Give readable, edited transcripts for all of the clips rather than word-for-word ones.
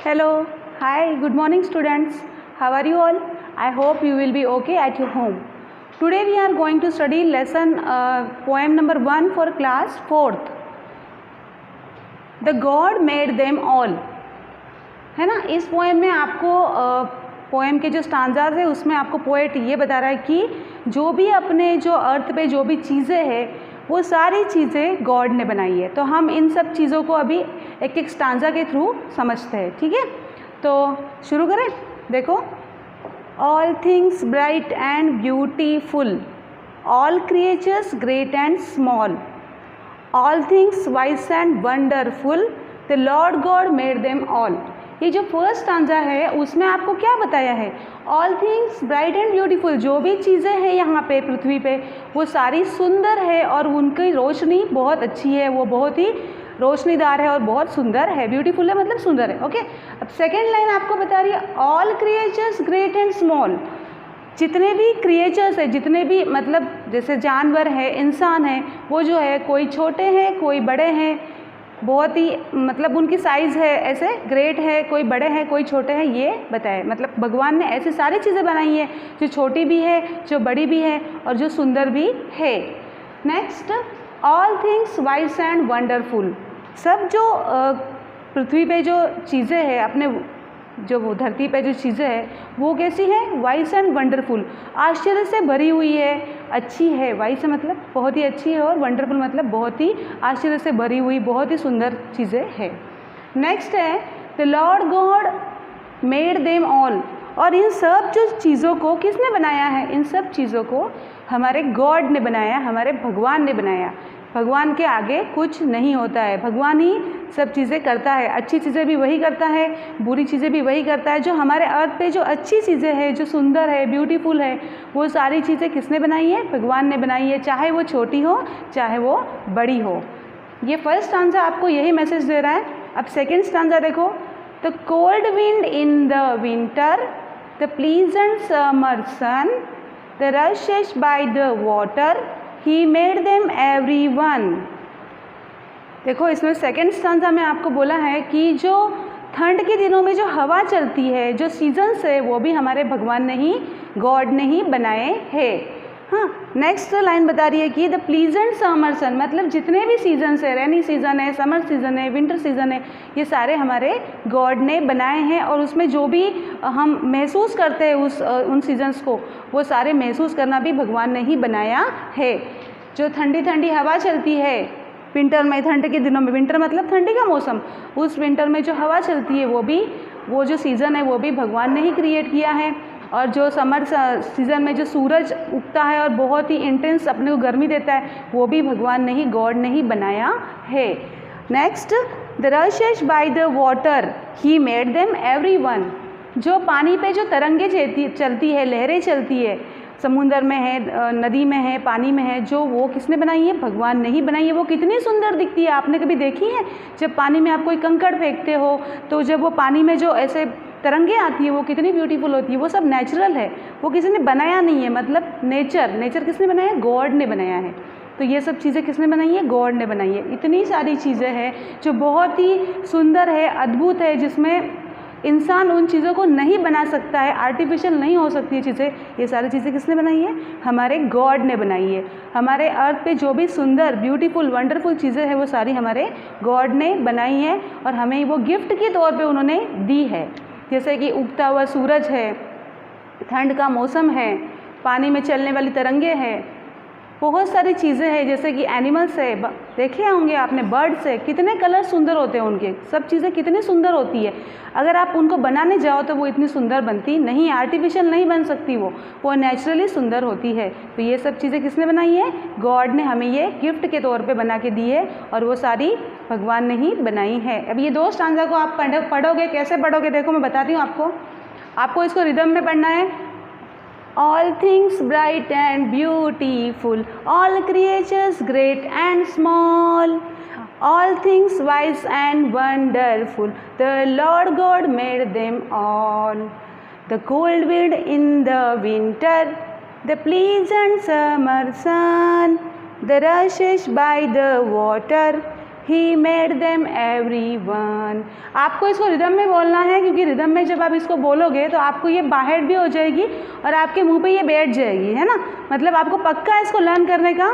Hello, hi, good morning students. How are you all? I hope you will be okay at your home. Today we are going to study lesson poem number 1 for class 4th. The God made them all. है ना, इस poem में आपको poem के जो stanzas है उसमें आपको पोएट ये बता रहा है कि जो भी अपने जो अर्थ पे जो भी चीज़ें हैं वो सारी चीज़ें गॉड ने बनाई है। तो हम इन सब चीज़ों को अभी एक एक स्टांजा के थ्रू समझते हैं, ठीक है। तो शुरू करें। देखो, all things bright and beautiful, all creatures great and small, all things vice and wonderful, the Lord God made them all. ये जो फर्स्ट स्टांजा है उसमें आपको क्या बताया है? All things bright and beautiful, जो भी चीज़ें हैं यहाँ पे पृथ्वी पे वो सारी सुंदर है और उनकी रोशनी बहुत अच्छी है, वो बहुत ही रोशनीदार है और बहुत सुंदर है। ब्यूटीफुल है मतलब सुंदर है, ओके। अब सेकेंड लाइन आपको बता रही है all creatures great and small, जितने भी क्रिएचर्स है, जितने भी मतलब जैसे जानवर है, इंसान है, वो जो है कोई छोटे हैं कोई बड़े हैं, बहुत ही मतलब उनकी साइज़ है ऐसे ग्रेट है, कोई बड़े हैं कोई छोटे हैं, ये बताए। मतलब भगवान ने ऐसी सारी चीज़ें बनाई है जो छोटी भी है, जो बड़ी भी है और जो सुंदर भी है। Next, all things vice and wonderful, सब जो पृथ्वी पे जो चीज़ें हैं, अपने जो वो धरती पे जो चीज़ें हैं वो कैसी है? वाइस एंड वंडरफुल, आश्चर्य से भरी हुई है, अच्छी है। वाइस से मतलब बहुत ही अच्छी है और वंडरफुल मतलब बहुत ही आश्चर्य से भरी हुई, बहुत ही सुंदर चीज़ें है। नेक्स्ट है the Lord God made them all, और इन सब जो चीज़ों को किसने बनाया है? इन सब चीज़ों को हमारे गॉड ने बनाया, हमारे भगवान ने बनाया। भगवान के आगे कुछ नहीं होता है, भगवान ही सब चीज़ें करता है। अच्छी चीज़ें भी वही करता है, बुरी चीज़ें भी वही करता है। जो हमारे अर्थ पे जो अच्छी चीज़ें हैं, जो सुंदर है, ब्यूटीफुल है, वो सारी चीज़ें किसने बनाई है? भगवान ने बनाई है, चाहे वो छोटी हो चाहे वो बड़ी हो। ये फर्स्ट स्टांजा आपको यही मैसेज दे रहा है। अब सेकेंड स्टांजा देखो, the cold wind in the winter, the pleasant summer sun, the rushes by the water, He made them everyone। देखो, इसमें सेकेंड स्टांजा में आपको बोला है कि जो ठंड के दिनों में जो हवा चलती है, जो सीजन्स है, वो भी हमारे भगवान ने ही, गॉड ने ही बनाए हैं। हाँ, नेक्स्ट लाइन बता रही है कि द प्लीजेंट समर सन, मतलब जितने भी सीजन्स है, रेनी सीजन है, समर सीजन है, विंटर सीजन है, ये सारे हमारे गॉड ने बनाए हैं। और उसमें जो भी हम महसूस करते हैं उन सीजन्स को, वो सारे महसूस करना भी भगवान ने ही बनाया है। जो ठंडी ठंडी हवा चलती है विंटर में, ठंड के दिनों में, विंटर मतलब ठंडी का मौसम, उस विंटर में जो हवा चलती है वो जो सीज़न है वो भी भगवान ने ही क्रिएट किया है। और जो समर सीज़न में जो सूरज उगता है और बहुत ही इंटेंस अपने को गर्मी देता है, वो भी भगवान ने ही, गॉड ने ही बनाया है। Next, the rushes by the water, he made them everyone, जो पानी पे जो तरंगे चलती है, लहरें चलती है, समुंदर में है, नदी में है, पानी में है, जो वो किसने बनाई है? भगवान ने ही बनाई है। वो कितनी सुंदर दिखती है, आपने कभी देखी है? जब पानी में आप कोई कंकड़ फेंकते हो तो जब वो पानी में जो ऐसे तरंगे आती है वो कितनी ब्यूटीफुल होती है। वो सब नेचुरल है, वो किसी ने बनाया नहीं है। मतलब नेचर किसने बनाया है? गॉड ने बनाया है। तो ये सब चीज़ें किसने बनाई है? गॉड ने बनाई है। इतनी सारी चीज़ें हैं जो बहुत ही सुंदर है, अद्भुत है, जिसमें इंसान उन चीज़ों को नहीं बना सकता है, आर्टिफिशियल नहीं हो सकती है चीज़ें। ये सारी चीज़ें किसने बनाई है? हमारे गॉड ने बनाई है। हमारे अर्थ पे जो भी सुंदर, ब्यूटीफुल, वंडरफुल चीज़ें हैं वो सारी हमारे गॉड ने बनाई हैं और हमें वो गिफ्ट के तौर पे उन्होंने दी है। जैसे कि उगता हुआ सूरज है, ठंड का मौसम है, पानी में चलने वाली तरंगे हैं, बहुत सारी चीज़ें हैं, जैसे कि एनिमल्स है, देखे होंगे आपने, बर्ड्स है, कितने कलर सुंदर होते हैं उनके, सब चीज़ें कितनी सुंदर होती है। अगर आप उनको बनाने जाओ तो वो इतनी सुंदर बनती नहीं, आर्टिफिशियल नहीं बन सकती, वो नेचुरली सुंदर होती है। तो ये सब चीज़ें किसने बनाई है? गॉड ने हमें ये गिफ्ट के तौर पे बना के दी है और वो सारी भगवान ने ही बनाई है। अब ये दो स्टांजा को आप पढ़ोगे, कैसे पढ़ोगे? देखो मैं बताती हूँ आपको इसको रिदम में पढ़ना है। All things bright and beautiful, all creatures great and small, all things wise and wonderful, the Lord God made them all. The cold wind in the winter, the pleasant summer sun, the rushes by the water, He made them everyone। आपको इसको rhythm में बोलना है, क्योंकि rhythm में जब आप इसको बोलोगे तो आपको ये बाहर भी हो जाएगी और आपके मुंह पे ये बैठ जाएगी, है ना। मतलब आपको पक्का इसको लर्न करने का,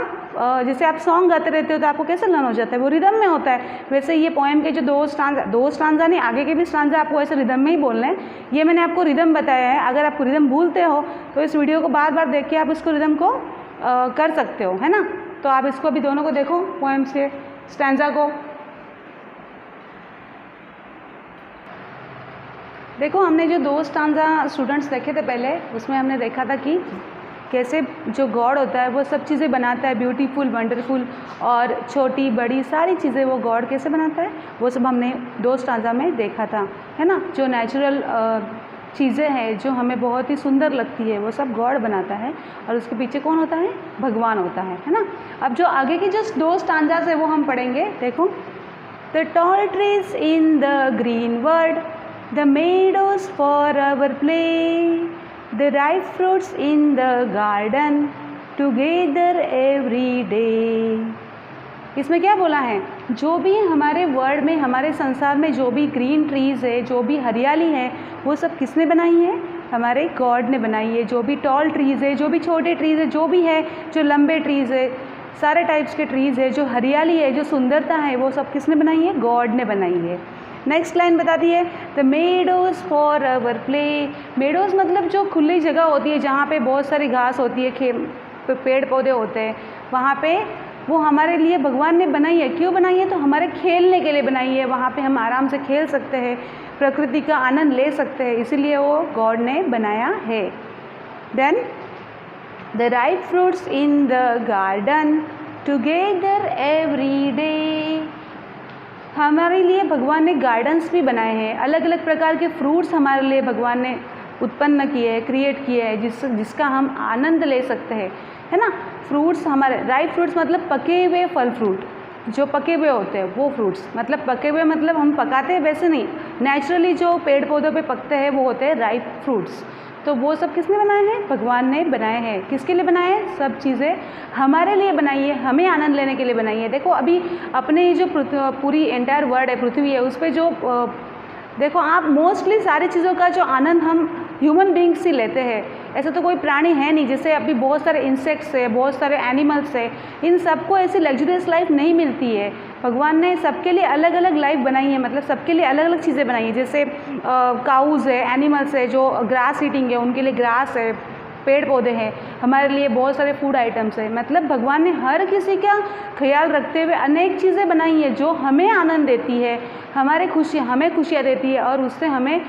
जैसे आप सॉन्ग गाते रहते हो तो आपको कैसे लर्न हो जाता है, वो रिदम में होता है। वैसे ये पोएम के जो दो स्टांजा नहीं, आगे के भी स्टांजा आपको ऐसे रिदम में ही बोलना है। ये मैंने आपको रिदम बताया है। अगर आपको रिदम भूलते हो तो इस वीडियो को बार बार देख के आप इसको रिदम को कर सकते हो, है ना। तो आप इसको अभी दोनों को देखो, पोएम से स्टैंजा को देखो। हमने जो दो स्टांजा स्टूडेंट्स देखे थे पहले, उसमें हमने देखा था कि कैसे जो गॉड होता है वो सब चीज़ें बनाता है, ब्यूटीफुल, वंडरफुल और छोटी बड़ी सारी चीज़ें वो गॉड कैसे बनाता है, वो सब हमने दो स्टांजा में देखा था, है ना। जो नेचुरल चीज़ें हैं जो हमें बहुत ही सुंदर लगती है वो सब गॉड बनाता है, और उसके पीछे कौन होता है, भगवान होता है ना। अब जो आगे की जो दो स्टांजास है वो हम पढ़ेंगे। देखो, the tall trees in the green world, the meadows for our play, the ripe fruits in the garden together every day. इसमें क्या बोला है, जो भी हमारे वर्ल्ड में, हमारे संसार में जो भी ग्रीन ट्रीज़ है, जो भी हरियाली है, वो सब किसने बनाई है, हमारे गॉड ने बनाई है। जो भी टॉल ट्रीज़ है, जो भी छोटे ट्रीज़ है, जो भी है, जो लंबे ट्रीज़ है, सारे टाइप्स के ट्रीज़ है, जो हरियाली है, जो सुंदरता है, वो सब किसने बनाई है, गॉड ने बनाई है। नेक्स्ट लाइन बताती है, the meadows for our play. Meadows मतलब जो खुली जगह होती है जहाँ पे बहुत सारी घास होती है, पेड़ पौधे होते हैं, वहाँ पे वो हमारे लिए भगवान ने बनाई है। क्यों बनाई है, तो हमारे खेलने के लिए बनाई है। वहाँ पे हम आराम से खेल सकते हैं, प्रकृति का आनंद ले सकते हैं, इसीलिए वो गॉड ने बनाया है। Then the ripe fruits in the garden together every day. हमारे लिए भगवान ने गार्डन्स भी बनाए हैं, अलग अलग प्रकार के फ्रूट्स हमारे लिए भगवान ने उत्पन्न किए हैं, क्रिएट किए हैं, जिसका हम आनंद ले सकते हैं, है ना। फ्रूट्स हमारे, राइप फ्रूट्स मतलब पके हुए फल फ्रूट, जो पके हुए होते हैं वो फ्रूट्स, मतलब पके हुए मतलब हम पकाते हैं वैसे नहीं, नेचुरली जो पेड़ पौधों पे पकते हैं वो होते हैं राइप फ्रूट्स। तो वो सब किसने बनाए हैं, भगवान ने बनाए हैं। किसके लिए बनाए हैं, सब चीज़ें हमारे लिए बनाई है, हमें आनंद लेने के लिए बनाई है। देखो अभी अपने जो पूरी एंटायर वर्ल्ड है, पृथ्वी है, उस पर जो देखो आप मोस्टली सारी चीज़ों का जो आनंद हम ह्यूमन बींग्स ही लेते हैं। ऐसा तो कोई प्राणी है नहीं, जैसे अभी बहुत सारे इंसेक्ट्स है, बहुत सारे एनिमल्स है, इन सबको ऐसी लग्जरियस लाइफ नहीं मिलती है। भगवान ने सबके लिए अलग अलग लाइफ बनाई है, मतलब सबके लिए अलग अलग चीज़ें बनाई है। जैसे काउज़ है, एनिमल्स है जो ग्रास ईटिंग है, उनके लिए ग्रास है, पेड़ पौधे हैं, हमारे लिए बहुत सारे फूड आइटम्स है। मतलब भगवान ने हर किसी का ख्याल रखते हुए अनेक चीज़ें बनाई है जो हमें आनंद देती है, हमें खुशियाँ देती है, और उससे हमें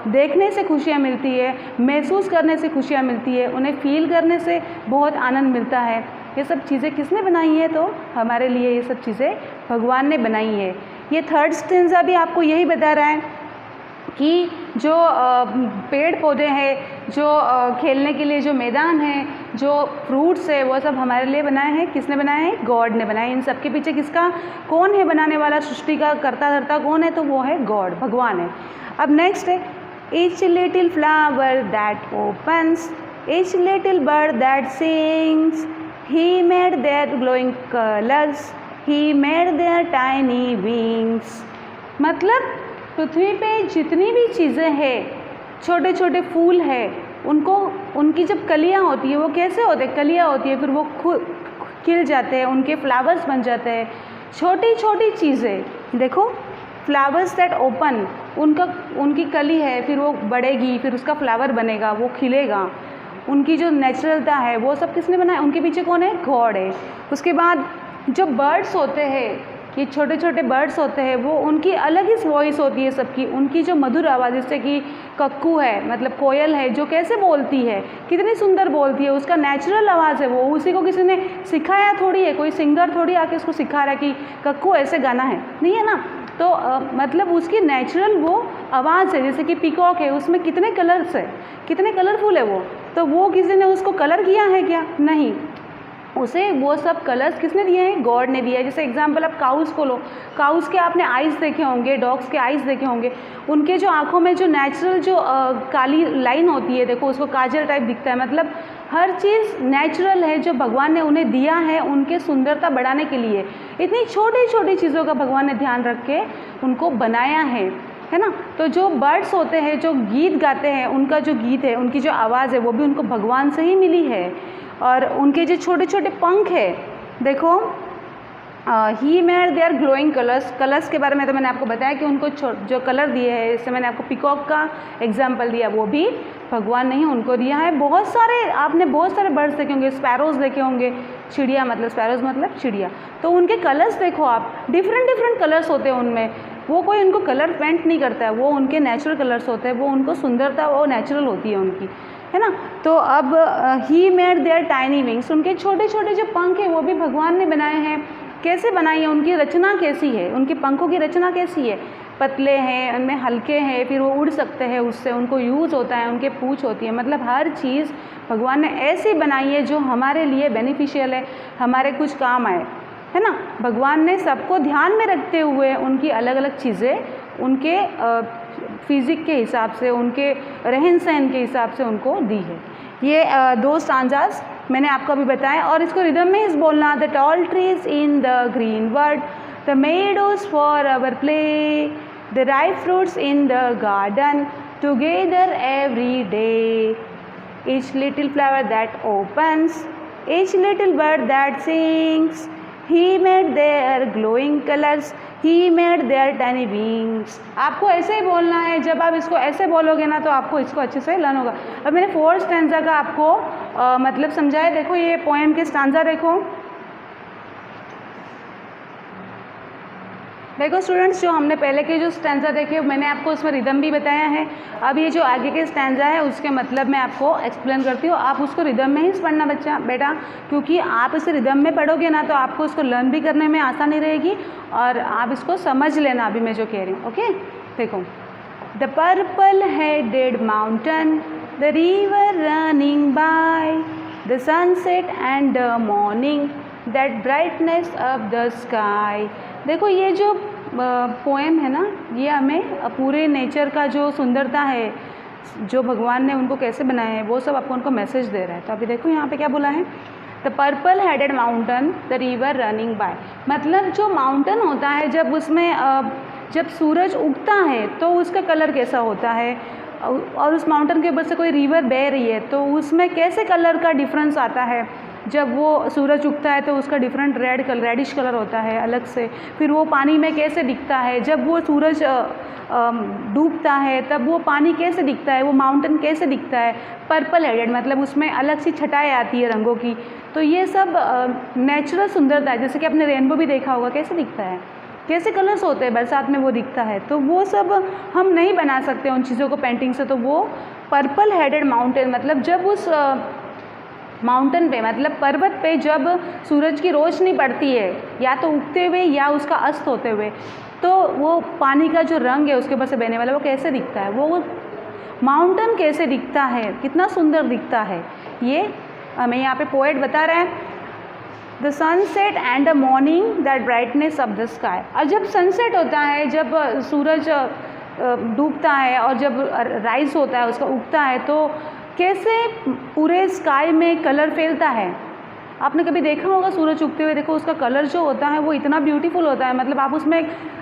देखने से खुशियाँ मिलती है, महसूस करने से खुशियाँ मिलती है, उन्हें फील करने से बहुत आनंद मिलता है। ये सब चीज़ें किसने बनाई है, तो हमारे लिए ये सब चीज़ें भगवान ने बनाई है। ये थर्ड स्टेंजा भी आपको यही बता रहा है कि जो पेड़ पौधे हैं, जो खेलने के लिए जो मैदान है, जो फ्रूट्स है, वो सब हमारे लिए बनाए हैं। किसने बनाए हैं, गॉड ने बनाए। इन सब के पीछे किसका, कौन है बनाने वाला, सृष्टि का कर्ता धर्ता कौन है, तो वो है गॉड, भगवान है। अब नेक्स्ट है, each little flower that opens, each little bird that sings, he made their glowing colours, he made their tiny wings. मतलब पृथ्वी पे जितनी भी चीज़ें हैं, छोटे छोटे फूल है, उनको, उनकी जब कलियाँ होती है वो कैसे होते हैं, कलियाँ होती है, फिर वो खिल जाते हैं, उनके फ्लावर्स बन जाते हैं। छोटी छोटी चीज़ें देखो, फ्लावर्स दैट ओपन, उनकी कली है, फिर वो बढ़ेगी, फिर उसका फ्लावर बनेगा, वो खिलेगा, उनकी जो नेचुरलता है वो सब किसने बनाया, उनके पीछे कौन है, गॉड है। उसके बाद जो बर्ड्स होते हैं, ये छोटे छोटे बर्ड्स होते हैं, वो उनकी अलग ही वॉइस होती है सबकी, उनकी जो मधुर आवाज़, जैसे कि कक्कू है, मतलब कोयल है, जो कैसे बोलती है, कितनी सुंदर बोलती है, उसका नेचुरल आवाज़ है वो, उसी को किसी ने सिखाया थोड़ी है, कोई सिंगर थोड़ी आके उसको सिखा रहा है कि कक्कू ऐसे गाना है, नहीं है ना। तो मतलब उसकी नेचुरल वो आवाज़ है। जैसे कि पीकॉक है, उसमें कितने कलर्स है, कितने कलरफुल है वो, तो वो किसी ने उसको कलर किया है क्या, नहीं, उसे वो सब कलर्स किसने दिए हैं? गॉड ने दिया है। जैसे एग्जांपल आप काउस को लो, काउस के आपने आइज़ देखे होंगे, डॉग्स के आइज़ देखे होंगे, उनके जो आँखों में जो नेचुरल जो काली लाइन होती है, देखो उसको काजल टाइप दिखता है। मतलब हर चीज़ नेचुरल है जो भगवान ने उन्हें दिया है उनके सुंदरता बढ़ाने के लिए। इतनी छोटी छोटी चीज़ों का भगवान ने ध्यान रख के उनको बनाया है ना। तो जो बर्ड्स होते हैं जो गीत गाते हैं, उनका जो गीत है, उनकी जो आवाज़ है, वो भी उनको भगवान से ही मिली है। और उनके जो छोटे छोटे पंख है, देखो he made their glowing colours के बारे में तो मैंने आपको बताया कि उनको जो कलर दिए हैं, इससे मैंने आपको पिकॉक का एग्जाम्पल दिया, वो भी भगवान ने ही उनको दिया है। बहुत सारे आपने बहुत सारे बर्ड्स देखे होंगे, स्पैरोज़ देखे होंगे, चिड़िया मतलब स्पैरोज़ मतलब चिड़िया, तो उनके कलर्स देखो आप, डिफरेंट डिफरेंट कलर्स होते हैं उनमें। वो कोई उनको कलर पेंट नहीं करता है, वो उनके नेचुरल कलर्स होते हैं, वो उनको सुंदरता वो नेचुरल होती है उनकी, है ना। तो अब ही मेड देयर टाइनी विंग्स, उनके छोटे छोटे जो पंख हैं वो भी भगवान ने बनाए हैं। कैसे बनाई है, उनकी रचना कैसी है, उनके पंखों की रचना कैसी है? पतले हैं, उनमें हल्के हैं, फिर वो उड़ सकते हैं, उससे उनको यूज़ होता है, उनके पूँछ होती है। मतलब हर चीज़ भगवान ने ऐसी बनाई है जो हमारे लिए बेनिफिशियल है, हमारे कुछ काम आए, है ना। भगवान ने सबको ध्यान में रखते हुए उनकी अलग अलग चीज़ें उनके फिज़िक के हिसाब से, उनके रहन सहन के हिसाब से उनको दी है। ये 2 स्टांजास मैंने आपको अभी बताया, और इसको रिदम में ही बोलना। The tall trees in the green word, the meadows for our play, the ripe fruits in the garden together every day, each little flower that opens, each little bird that sings, he made their glowing colors, he made their tiny wings। आपको ऐसे ही बोलना है। जब आप इसको ऐसे बोलोगे ना तो आपको इसको अच्छे से लर्न होगा। अब मैंने 4 स्टैंजा का आपको मतलब समझाया। देखो ये पोएम के स्टैंजा देखो स्टूडेंट्स, जो हमने पहले के जो स्टैंजा देखे मैंने आपको उसमें रिदम भी बताया है। अब ये जो आगे के स्टैंजा है उसके मतलब मैं आपको एक्सप्लेन करती हूँ। आप उसको रिदम में ही पढ़ना बेटा, क्योंकि आप इसे रिदम में पढ़ोगे ना तो आपको उसको लर्न भी करने में आसानी रहेगी और आप इसको समझ लेना अभी मैं जो कह रही हूँ। ओके, देखो। The purple headed mountain, the river running by, the sunset and the morning, that brightness of the sky. देखो ये जो पोएम है ना, ये हमें पूरे नेचर का जो सुंदरता है, जो भगवान ने उनको कैसे बनाया है, वो सब आपको उनको मैसेज दे रहा है। तो अभी देखो यहाँ पे क्या बोला है, the purple headed mountain, the river running by. मतलब जो माउंटेन होता है, जब उसमें जब सूरज उगता है तो उसका कलर कैसा होता है, और उस माउंटेन के ऊपर से कोई रिवर बह रही है तो उसमें कैसे कलर का डिफरेंस आता है। जब वो सूरज उगता है तो उसका डिफरेंट रेडिश कलर होता है अलग से। फिर वो पानी में कैसे दिखता है, जब वो सूरज डूबता है तब वो पानी कैसे दिखता है, वो माउंटेन कैसे दिखता है, पर्पल हेडेड, मतलब उसमें अलग सी छटाएँ आती है रंगों की। तो ये सब नेचुरल सुंदरता है। जैसे कि आपने रेनबो भी देखा होगा, कैसे दिखता है, कैसे कलर्स होते हैं, बरसात में वो दिखता है। तो वो सब हम नहीं बना सकते उन चीज़ों को पेंटिंग से। तो वो पर्पल हेडेड माउंटेन, मतलब जब उस माउंटेन पे, मतलब पर्वत पे जब सूरज की रोशनी पड़ती है, या तो उगते हुए या उसका अस्त होते हुए, तो वो पानी का जो रंग है उसके ऊपर से बहने वाला, वो कैसे दिखता है, वो माउंटेन कैसे दिखता है, कितना सुंदर दिखता है। ये हमें यहाँ पे पोएट बता रहा है। The sunset and the morning, that brightness of the sky. और जब सनसेट होता है, जब सूरज डूबता है और जब राइज होता है, उसका उगता है, तो कैसे पूरे स्काई में कलर फैलता है। आपने कभी देखा होगा सूरज उगते हुए, देखो उसका कलर जो होता है वो इतना ब्यूटीफुल होता है। मतलब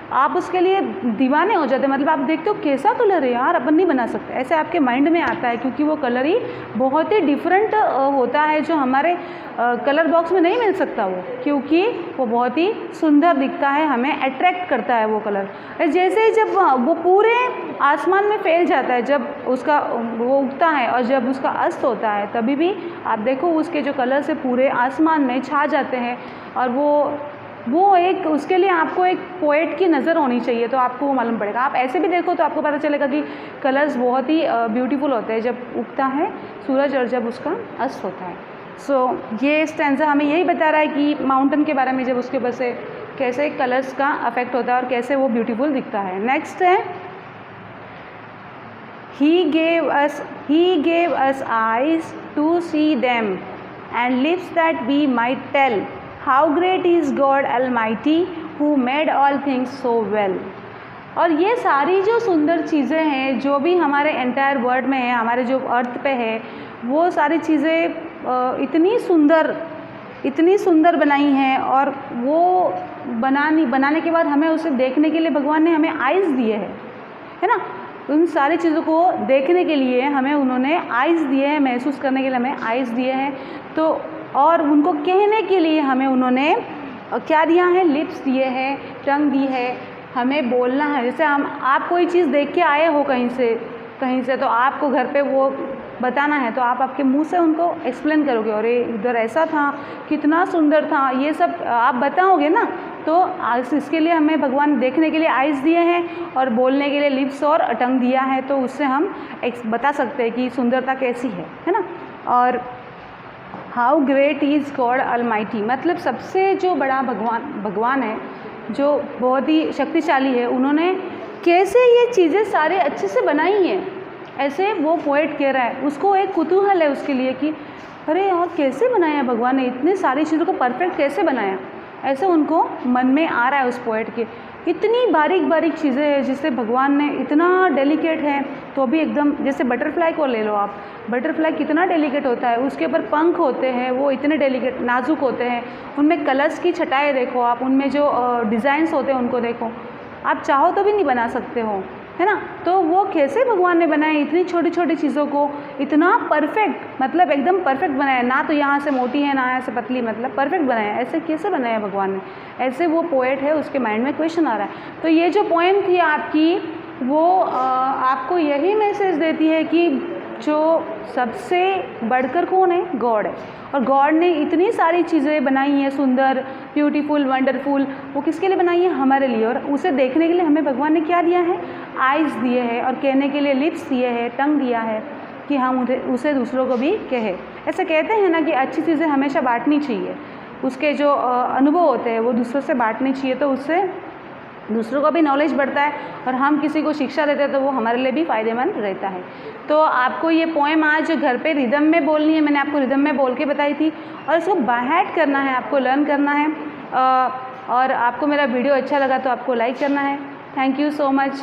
आप उसके लिए दीवाने हो जाते हैं। मतलब आप देखते हो कैसा कलर है यार, अपन नहीं बना सकते, ऐसे आपके माइंड में आता है, क्योंकि वो कलर ही बहुत ही डिफरेंट होता है, जो हमारे कलर बॉक्स में नहीं मिल सकता वो, क्योंकि वो बहुत ही सुंदर दिखता है, हमें अट्रैक्ट करता है वो कलर। जैसे जब वो पूरे आसमान में फैल जाता है, जब उसका वो उगता है और जब उसका अस्त होता है, तभी भी आप देखो उसके जो कलर से पूरे आसमान में छा जाते हैं। और वो एक, उसके लिए आपको एक पोएट की नज़र होनी चाहिए, तो आपको वो मालूम पड़ेगा। आप ऐसे भी देखो तो आपको पता चलेगा कि कलर्स बहुत ही ब्यूटीफुल होते हैं जब उगता है सूरज और जब उसका अस्त होता है। सो ये स्टैंजा हमें यही बता रहा है कि माउंटेन के बारे में, जब उसके ऊपर से कैसे कलर्स का अफेक्ट होता है और कैसे वो ब्यूटीफुल दिखता है। नेक्स्ट है, He gave us eyes to see them, and lips that we might tell how great is God Almighty who made all things so well। और ये सारी जो सुंदर चीज़ें हैं जो भी हमारे एंटायर वर्ल्ड में है, हमारे जो अर्थ पे है, वो सारी चीज़ें इतनी सुंदर बनाई हैं। और वो बनाने के बाद हमें उसे देखने के लिए भगवान ने हमें आइज़ दिए हैं, है ना। उन सारी चीज़ों को देखने के लिए हमें उन्होंने आइज़ दिए हैं, महसूस करने के लिए हमें आइज़ दिए हैं। तो और उनको कहने के लिए हमें उन्होंने क्या दिया है, लिप्स दिए हैं, टंग दी है, हमें बोलना है। जैसे आप कोई चीज़ देख के आए हो कहीं से तो आपको घर पे वो बताना है, तो आप आपके मुंह से उनको एक्सप्लेन करोगे, अरे इधर ऐसा था, कितना सुंदर था, ये सब आप बताओगे ना। तो इसके लिए हमें भगवान देखने के लिए आइज़ दिए हैं और बोलने के लिए लिप्स और टंग दिया है, तो उससे हम बता सकते हैं कि सुंदरता कैसी है ना। और how great is God Almighty, मतलब सबसे जो बड़ा भगवान है, जो बहुत ही शक्तिशाली है, उन्होंने कैसे ये चीज़ें सारे अच्छे से बनाई हैं। ऐसे वो पोएट कह रहा है, उसको एक कुतूहल है उसके लिए कि अरे यार कैसे बनाया भगवान ने, इतने सारी चीज़ों को परफेक्ट कैसे बनाया, ऐसे उनको मन में आ रहा है उस पोएट के। इतनी बारीक चीज़ें हैं जिससे भगवान ने इतना डेलिकेट है, तो भी एकदम जैसे बटरफ्लाई को ले लो आप, बटरफ्लाई कितना डेलिकेट होता है, उसके ऊपर पंख होते हैं, वो इतने डेलिकेट नाजुक होते हैं, उनमें कलर्स की छटाएँ देखो आप, उनमें जो डिज़ाइंस होते हैं उनको देखो, आप चाहो तो भी नहीं बना सकते हो, है ना। तो वो कैसे भगवान ने बनाया इतनी छोटी छोटी चीज़ों को, इतना परफेक्ट, मतलब एकदम परफेक्ट बनाया, ना तो यहाँ से मोटी है ना यहाँ से पतली, मतलब परफेक्ट बनाया, ऐसे कैसे बनाया भगवान ने, ऐसे वो पोएट है, उसके माइंड में क्वेश्चन आ रहा है। तो ये जो पोएम थी आपकी, वो आपको यही मैसेज देती है कि जो सबसे बढ़कर कौन है, गॉड है। और गॉड ने इतनी सारी चीज़ें बनाई हैं सुंदर, ब्यूटीफुल, वंडरफुल, वो किसके लिए बनाई है, हमारे लिए। और उसे देखने के लिए हमें भगवान ने क्या दिया है, आइज़ दिए हैं, और कहने के लिए लिप्स दिए हैं, टंग दिया है कि हम उसे दूसरों को भी कहे। ऐसे कहते हैं ना कि अच्छी चीज़ें हमेशा बांटनी चाहिए, उसके जो अनुभव होते हैं वो दूसरों से बांटनी चाहिए, तो उससे दूसरों का भी नॉलेज बढ़ता है, और हम किसी को शिक्षा देते हैं तो वो हमारे लिए भी फ़ायदेमंद रहता है। तो आपको ये पोएम आज घर पे रिदम में बोलनी है, मैंने आपको रिदम में बोल के बताई थी, और इसको बाहैट करना है, आपको लर्न करना है। और आपको मेरा वीडियो अच्छा लगा तो आपको लाइक करना है। Thank you so much.